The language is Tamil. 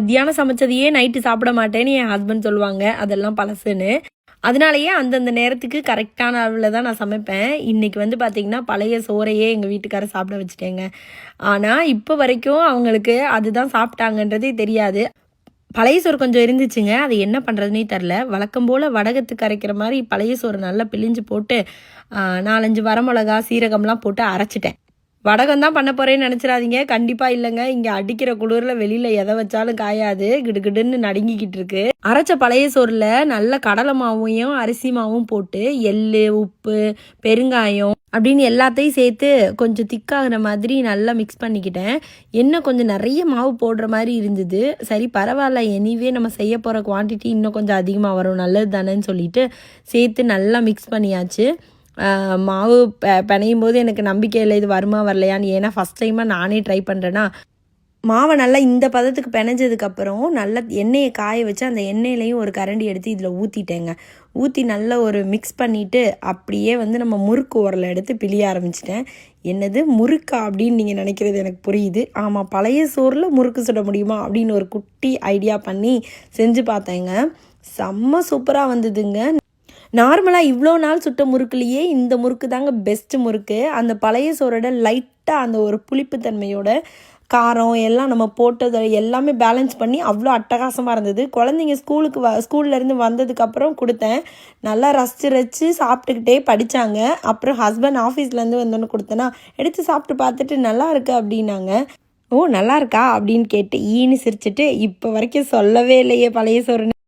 மத்தியானம் சமைச்சதையே நைட்டு சாப்பிட மாட்டேன்னு என் ஹஸ்பண்ட் சொல்லுவாங்க, அதெல்லாம் பழசுன்னு. அதனாலயே அந்தந்த நேரத்துக்கு கரெக்டான அளவில் தான் நான் சமைப்பேன். இன்றைக்கி வந்து பார்த்திங்கன்னா பழைய சோறையே எங்கள் வீட்டுக்காரர் சாப்பிட வச்சுட்டேங்க. ஆனால் இப்போ வரைக்கும் அவங்களுக்கு அதுதான் சாப்பிட்டாங்கன்றதே தெரியாது. பழைய சோறு கொஞ்சம் இருந்துச்சுங்க, அது என்ன பண்ணுறதுனே தெரில. வழக்கம் போல் வடகத்துக்கு அரைக்கிற மாதிரி பழைய சோறு நல்லா பிழிஞ்சு போட்டு 4-5 வரமிளகா சீரகம்லாம் போட்டு அரைச்சிட்டேன். வடகம் தான் பண்ண போகிறேன்னு நினச்சிடாதீங்க, கண்டிப்பாக இல்லைங்க. இங்கே அடிக்கிற குளிரில் வெளியில் எதை வச்சாலும் காயாது, கிடுகிடுன்னு நடுங்கிக்கிட்டு இருக்கு. அரைச்ச பழைய சோறில் நல்ல கடலை மாவையும் அரிசி மாவும் போட்டு எள், உப்பு, பெருங்காயம் அப்படின்னு எல்லாத்தையும் சேர்த்து கொஞ்சம் திக்காகிற மாதிரி நல்லா மிக்ஸ் பண்ணிக்கிட்டேன். எண்ணெய் கொஞ்சம் நிறைய மாவு போடுற மாதிரி இருந்தது. சரி பரவாயில்ல, எனிவே நம்ம செய்ய போகிற குவான்டிட்டி இன்னும் கொஞ்சம் அதிகமாக வரும், நல்லது தானேன்னு சொல்லிட்டு சேர்த்து நல்லா மிக்ஸ் பண்ணியாச்சு. மாவு பிணையும் போது எனக்கு நம்பிக்கை இல்லை இது வருமா வரலையான்னு. ஏன்னா ஃபஸ்ட் டைமாக நானே ட்ரை பண்ணுறேன்னா. மாவை நல்லா இந்த பதத்துக்கு பிணைஞ்சதுக்கப்புறம் நல்லா எண்ணெயை காய வச்சு அந்த எண்ணெயிலையும் ஒரு கரண்டி எடுத்து இதில் ஊற்றிட்டேங்க. ஊற்றி நல்லா ஒரு மிக்ஸ் பண்ணிவிட்டு அப்படியே வந்து நம்ம முறுக்கு உரலை எடுத்து பிழிய ஆரம்பிச்சிட்டேன். என்னது முறுக்கா அப்படின்னு நீங்கள் நினைக்கிறது எனக்கு புரியுது. ஆமாம், பழைய சோறில் முறுக்கு சுட முடியுமா அப்படின்னு ஒரு குட்டி ஐடியா பண்ணி செஞ்சு பார்த்தேங்க. செம்ம சூப்பராக வந்ததுங்க. நார்மலாக இவ்வளோ நாள் சுட்ட முறுக்குலேயே இந்த முறுக்கு தாங்க பெஸ்ட்டு முறுக்கு. அந்த பழைய சோறோட லைட்டாக அந்த ஒரு புளிப்புத்தன்மையோட காரம் எல்லாம் நம்ம போட்டதை எல்லாமே பேலன்ஸ் பண்ணி அவ்வளோ அட்டகாசமாக இருந்தது. குழந்தைங்க ஸ்கூல்லேருந்து வந்ததுக்கப்புறம் கொடுத்தேன். நல்லா ரசித்து சாப்பிட்டுக்கிட்டே படித்தாங்க. அப்புறம் ஹஸ்பண்ட் ஆஃபீஸ்லேருந்து வந்தோன்னு கொடுத்தேன்னா எடுத்து சாப்பிட்டு பார்த்துட்டு நல்லா இருக்கு அப்படின்னாங்க. ஓ நல்லா இருக்கா அப்படின்னு கேட்டு ஈன்னு சிரிச்சிட்டு இப்போ வரைக்கும் சொல்லவே இல்லையே பழைய சோறுன்னு.